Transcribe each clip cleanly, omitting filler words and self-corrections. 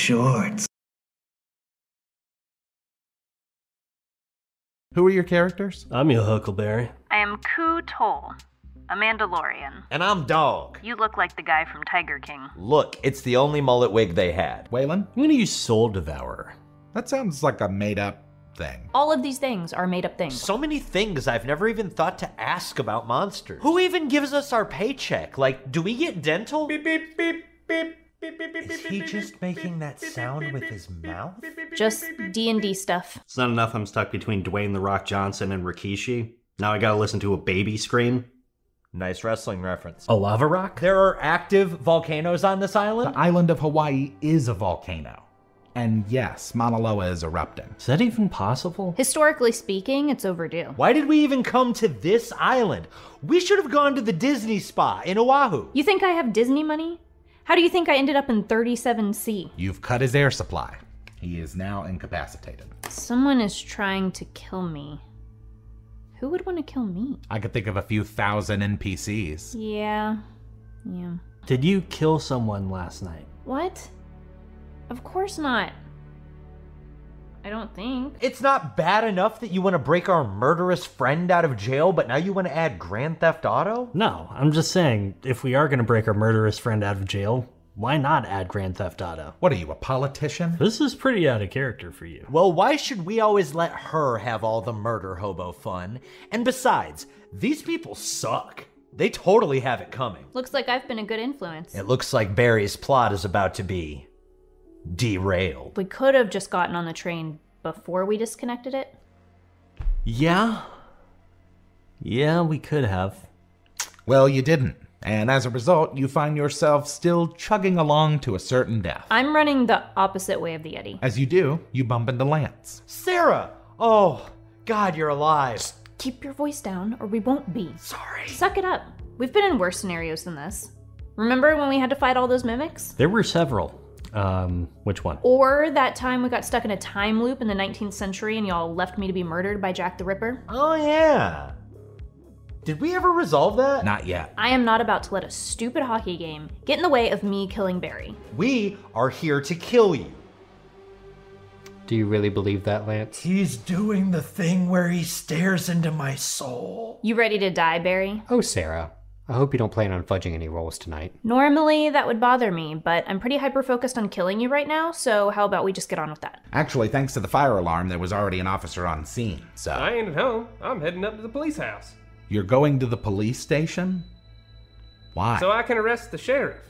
shorts. Who are your characters? I'm your Huckleberry. I am Ku Toll, a Mandalorian. And I'm Dog. You look like the guy from Tiger King. Look, it's the only mullet wig they had. Waylon? I'm gonna use Soul Devourer. That sounds like a made-up thing. All of these things are made-up things. So many things I've never even thought to ask about monsters. Who even gives us our paycheck? Like, do we get dental? Beep, beep, beep, beep. Is he just making that sound with his mouth? Just D&D stuff. It's not enough I'm stuck between Dwayne "The Rock" Johnson and Rikishi. Now I gotta listen to a baby scream. Nice wrestling reference. A lava rock? There are active volcanoes on this island? The island of Hawaii is a volcano. And yes, Mauna Loa is erupting. Is that even possible? Historically speaking, it's overdue. Why did we even come to this island? We should have gone to the Disney spa in Oahu. You think I have Disney money? How do you think I ended up in 37C? You've cut his air supply. He is now incapacitated. Someone is trying to kill me. Who would want to kill me? I could think of a few thousand NPCs. Yeah. Did you kill someone last night? What? Of course not. I don't think. It's not bad enough that you want to break our murderous friend out of jail, but now you want to add Grand Theft Auto? No, I'm just saying, if we are gonna break our murderous friend out of jail, why not add Grand Theft Auto? What are you, a politician? This is pretty out of character for you. Well, why should we always let her have all the murder hobo fun? And besides, these people suck. They totally have it coming. Looks like I've been a good influence. It looks like Barry's plot is about to be derailed. We could have just gotten on the train before we disconnected it. Yeah, we could have. Well, you didn't. And as a result, you find yourself still chugging along to a certain death. I'm running the opposite way of the Yeti. As you do, you bump into Lance. Sarah! Oh, God, you're alive. Just keep your voice down or we won't be. Sorry. Suck it up. We've been in worse scenarios than this. Remember when we had to fight all those mimics? There were several. Which one? Or that time we got stuck in a time loop in the 19th century and y'all left me to be murdered by Jack the Ripper? Oh, yeah. Did we ever resolve that? Not yet. I am not about to let a stupid hockey game get in the way of me killing Barry. We are here to kill you. Do you really believe that, Lance? He's doing the thing where he stares into my soul. You ready to die, Barry? Oh, Sarah. I hope you don't plan on fudging any rolls tonight. Normally, that would bother me, but I'm pretty hyper-focused on killing you right now, so how about we just get on with that? Actually, thanks to the fire alarm, there was already an officer on scene, so... I ain't at home. I'm heading up to the police house. You're going to the police station? Why? So I can arrest the sheriff.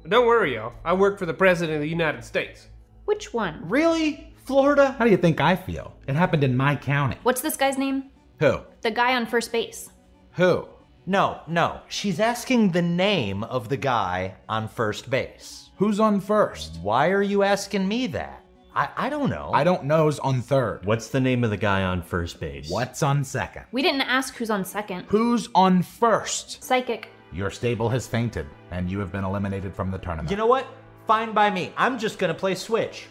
Don't worry, y'all. I work for the President of the United States. Which one? Really? Florida? How do you think I feel? It happened in my county. What's this guy's name? Who? The guy on first base. Who? No. She's asking the name of the guy on first base. Who's on first? Why are you asking me that? I don't know. I don't know's on third. What's the name of the guy on first base? What's on second? We didn't ask who's on second. Who's on first? Psychic. Your stable has fainted, and you have been eliminated from the tournament. You know what? Fine by me. I'm just gonna play Switch.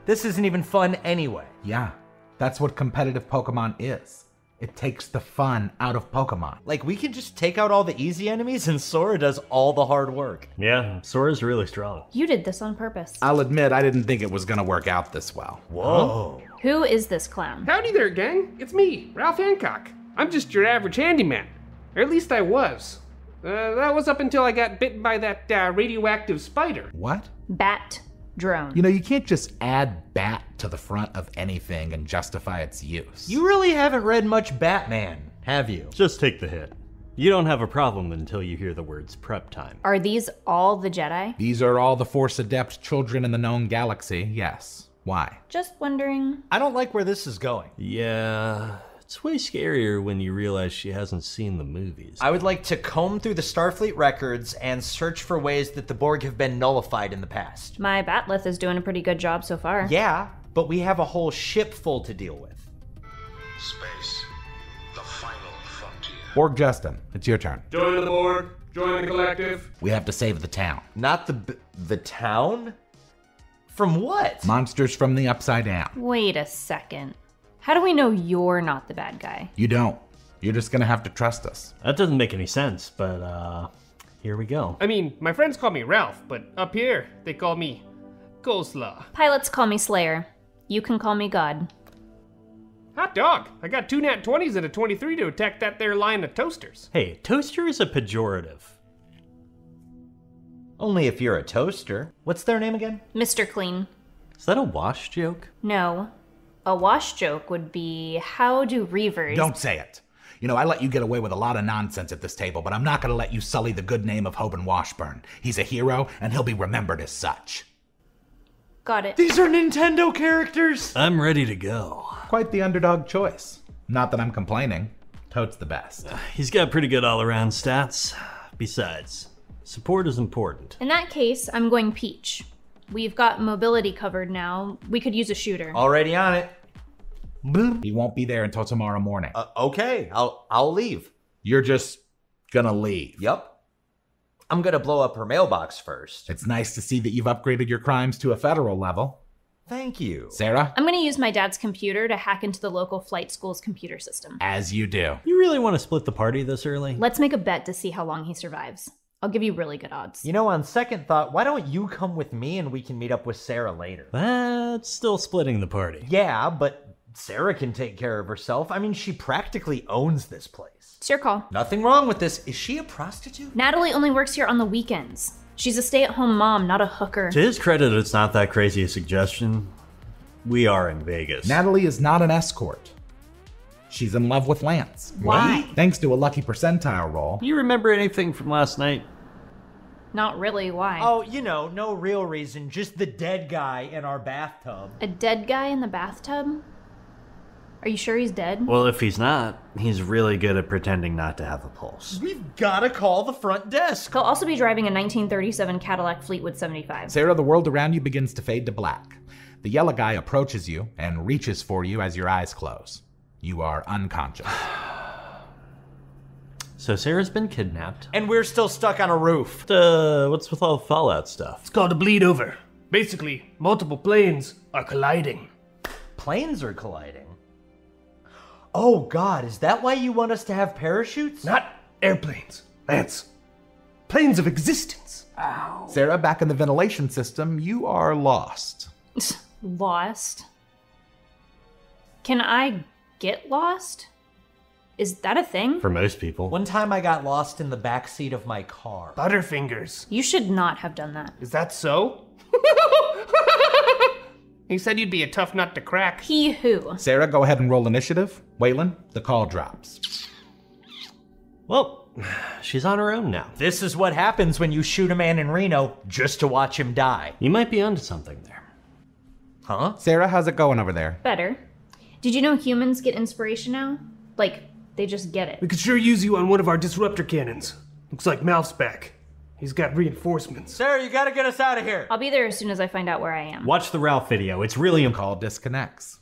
This isn't even fun anyway. Yeah, that's what competitive Pokemon is. It takes the fun out of Pokemon. Like, we can just take out all the easy enemies and Sora does all the hard work. Yeah, Sora's really strong. You did this on purpose. I'll admit, I didn't think it was gonna work out this well. Whoa. Huh? Who is this clown? Howdy there, gang. It's me, Ralph Hancock. I'm just your average handyman. Or at least I was. That was up until I got bitten by that radioactive spider. What? Bat drone. You know, you can't just add bat to the front of anything and justify its use. You really haven't read much Batman, have you? Just take the hit. You don't have a problem until you hear the words prep time. Are these all the Jedi? These are all the Force adept children in the known galaxy, yes. Why? Just wondering. I don't like where this is going. Yeah, it's way scarier when you realize she hasn't seen the movies. I would like to comb through the Starfleet records and search for ways that the Borg have been nullified in the past. My Batleth is doing a pretty good job so far. Yeah, but we have a whole ship full to deal with. Space, the final frontier. Borg Justin, it's your turn. Join the Borg, join the collective. We have to save the town. Not the town? From what? Monsters from the Upside Down. Wait a second. How do we know you're not the bad guy? You don't. You're just gonna have to trust us. That doesn't make any sense, but here we go. I mean, my friends call me Ralph, but up here, they call me Coleslaw. Pilots call me Slayer. You can call me God. Hot dog. I got 2 nat 20s and a 23 to attack that there line of toasters. Hey, toaster is a pejorative. Only if you're a toaster. What's their name again? Mr. Clean. Is that a wash joke? No. A wash joke would be, how do reavers... Don't say it. You know, I let you get away with a lot of nonsense at this table, but I'm not gonna let you sully the good name of Hoban Washburn. He's a hero, and he'll be remembered as such. Got it. These are Nintendo characters! I'm ready to go. Quite the underdog choice. Not that I'm complaining. Toad's the best. He's got pretty good all-around stats. Besides, support is important. In that case, I'm going Peach. We've got mobility covered now. We could use a shooter. Already on it. He won't be there until tomorrow morning. Okay, I'll leave. You're just gonna leave. Yup. I'm gonna blow up her mailbox first. It's nice to see that you've upgraded your crimes to a federal level. Thank you. Sarah? I'm gonna use my dad's computer to hack into the local flight school's computer system. As you do. You really want to split the party this early? Let's make a bet to see how long he survives. I'll give you really good odds. You know, on second thought, why don't you come with me and we can meet up with Sarah later? That's still splitting the party. Yeah, but Sarah can take care of herself. I mean, she practically owns this place. It's your call. Nothing wrong with this. Is she a prostitute? Natalie only works here on the weekends. She's a stay-at-home mom, not a hooker. To his credit, it's not that crazy a suggestion. We are in Vegas. Natalie is not an escort. She's in love with Lance. Why? Thanks to a lucky percentile roll. You remember anything from last night? Not really, why? Oh, you know, no real reason. Just the dead guy in our bathtub. A dead guy in the bathtub? Are you sure he's dead? Well, if he's not, he's really good at pretending not to have a pulse. We've gotta call the front desk. He'll also be driving a 1937 Cadillac Fleetwood 75. Sarah, the world around you begins to fade to black. The yellow guy approaches you and reaches for you as your eyes close. You are unconscious. So Sarah's been kidnapped. And we're still stuck on a roof. What's with all the Fallout stuff? It's called a bleed over. Basically, multiple planes are colliding. Planes are colliding. Oh God, is that why you want us to have parachutes? Not airplanes, Lance. Planes of existence. Ow. Sarah, back in the ventilation system, you are lost. Lost? Can I get lost? Is that a thing? For most people. One time I got lost in the backseat of my car. Butterfingers. You should not have done that. Is that so? He said you'd be a tough nut to crack. He who? Sarah, go ahead and roll initiative. Waylon, the call drops. Well, she's on her own now. This is what happens when you shoot a man in Reno just to watch him die. You might be onto something there. Huh? Sarah, how's it going over there? Better. Did you know humans get inspiration now? Like, they just get it. We could sure use you on one of our disruptor cannons. Looks like Malf's back. He's got reinforcements. Sarah, you gotta get us out of here. I'll be there as soon as I find out where I am. Watch the Ralph video. It's really important. Call disconnects.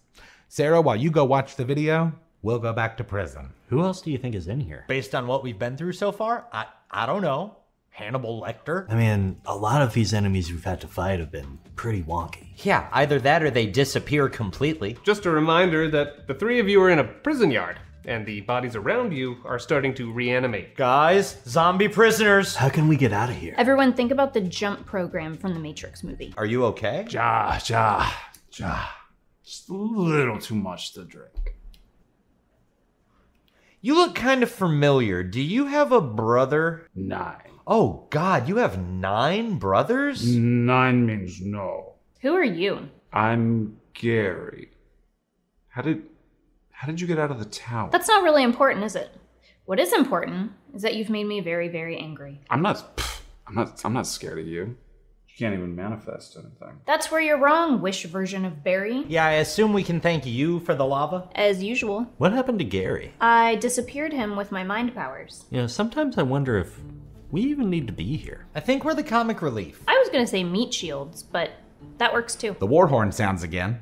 Sarah, while you go watch the video, we'll go back to prison. Who else do you think is in here? Based on what we've been through so far, I don't know. Hannibal Lecter? I mean, a lot of these enemies we've had to fight have been pretty wonky. Yeah, either that or they disappear completely. Just a reminder that the three of you are in a prison yard, and the bodies around you are starting to reanimate. Guys, zombie prisoners. How can we get out of here? Everyone think about the jump program from the Matrix movie. Are you okay? Ja. Just a little too much to drink. You look kind of familiar. Do you have a brother? 9. Oh God, you have 9 brothers? 9 means no. Who are you? I'm Gary. How did you get out of the tower? That's not really important, is it? What is important is that you've made me very, very angry. I'm not scared of you. You can't even manifest anything. That's where you're wrong, wish version of Barry. Yeah, I assume we can thank you for the lava? As usual. What happened to Gary? I disappeared him with my mind powers. You know, sometimes I wonder if we even need to be here. I think we're the comic relief. I was gonna say meat shields, but that works too. The war horn sounds again.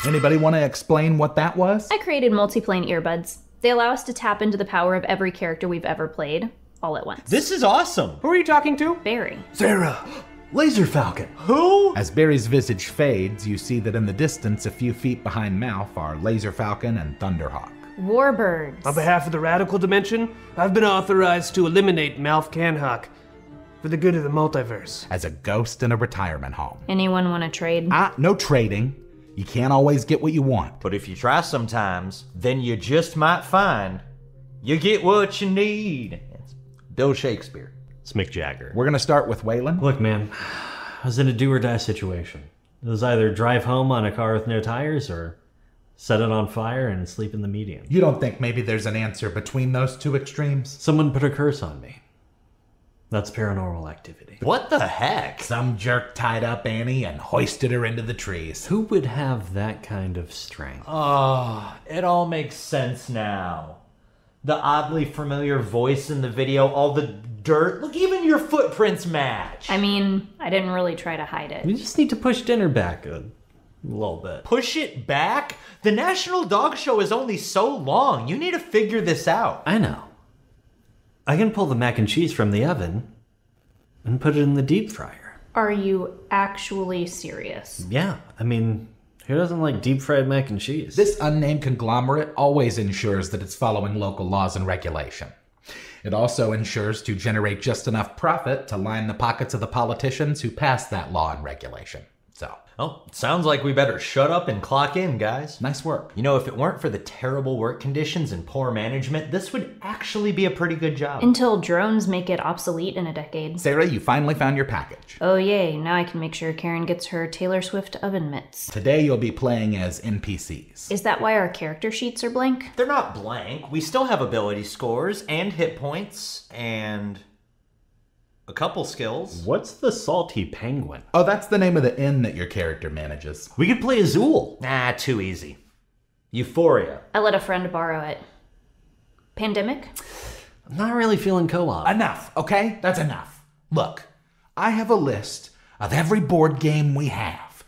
Anybody want to explain what that was? I created multiplane earbuds. They allow us to tap into the power of every character we've ever played, all at once. This is awesome. Who are you talking to? Barry. Sarah! Laser Falcon! Who? As Barry's visage fades, you see that in the distance, a few feet behind Malf, are Laser Falcon and Thunderhawk. Warbirds. On behalf of the Radical Dimension, I've been authorized to eliminate Malf Canhawk for the good of the multiverse. As a ghost in a retirement home. Anyone want to trade? No trading. You can't always get what you want. But if you try sometimes, then you just might find you get what you need. It's Bill Shakespeare. It's Mick Jagger. We're gonna start with Waylon. Look, man, I was in a do or die situation. It was either drive home on a car with no tires or set it on fire and sleep in the median. You don't think maybe there's an answer between those two extremes? Someone put a curse on me. That's paranormal activity. What the heck? Some jerk tied up Annie and hoisted her into the trees. Who would have that kind of strength? Oh, it all makes sense now. The oddly familiar voice in the video, all the dirt. Look, even your footprints match. I mean, I didn't really try to hide it. We just need to push dinner back a little bit. Push it back? The National Dog Show is only so long. You need to figure this out. I know. I can pull the mac and cheese from the oven and put it in the deep fryer. Are you actually serious? Yeah, I mean, who doesn't like deep fried mac and cheese? This unnamed conglomerate always ensures that it's following local laws and regulation. It also ensures to generate just enough profit to line the pockets of the politicians who pass that law and regulation. So, Oh, sounds like we better shut up and clock in, guys. nice work. You know, if it weren't for the terrible work conditions and poor management, this would actually be a pretty good job. Until drones make it obsolete in a decade. Sarah, you finally found your package. Oh yay, now I can make sure Karen gets her Taylor Swift oven mitts. Today you'll be playing as NPCs. Is that why our character sheets are blank? They're not blank. We still have ability scores and hit points and a couple skills. What's the salty penguin? Oh, that's the name of the inn that your character manages. We could play Azul. Nah, too easy. Euphoria. I let a friend borrow it. Pandemic? I'm not really feeling co-op. Enough, okay? That's enough. Look, I have a list of every board game we have.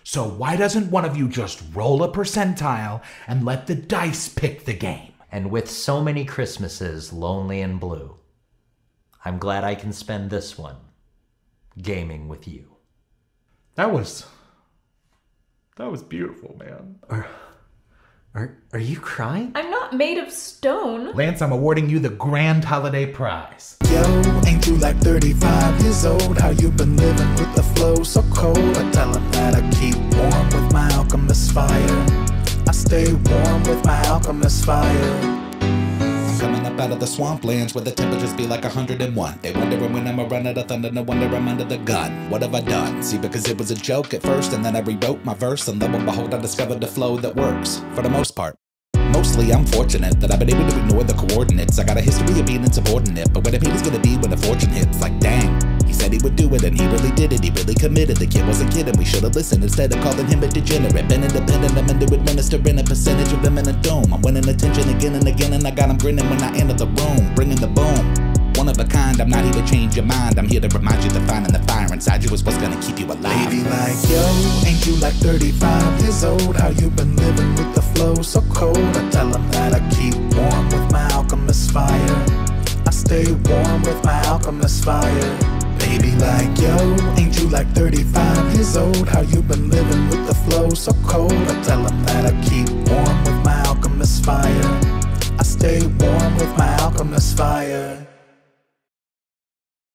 So why doesn't one of you just roll a percentile and let the dice pick the game? And with so many Christmases lonely and blue, I'm glad I can spend this one gaming with you. That was beautiful, man. Are you crying? I'm not made of stone. Lance, I'm awarding you the grand holiday prize. Yo, ain't you like 35 years old? How you been living with the flow so cold? I tell him that I keep warm with my alchemist fire. I stay warm with my alchemist fire. Coming up out of the swamplands where the temperatures be like 101. They wondering when I'ma run out of thunder, no wonder I'm under the gun. What have I done? See, because it was a joke at first, and then I rewrote my verse, and lo and behold, I discovered the flow that works, for the most part. Mostly, I'm fortunate that I've been able to ignore the coordinates. I got a history of being insubordinate, but what I mean is gonna be when the fortune hits, like dang. He said he would do it, and he really did it, he really committed. The kid wasn't kidding, we should've listened instead of calling him a degenerate. Been independent, I'm into administering a percentage of him in a dome. I'm winning attention again and again, and I got him grinning when I enter the room, bringing the boom. One of a kind, I'm not here to change your mind. I'm here to remind you that finding the fire inside you is what's gonna keep you alive. Baby like, yo, ain't you like 35 years old? How you been living with the flow so cold? I tell him that I keep warm with my alchemist fire. I stay warm with my alchemist fire. Baby like, yo, ain't you like 35 years old? How you been living with the flow so cold? I tell him that I keep warm with my alchemist fire. I stay warm with my alchemist fire.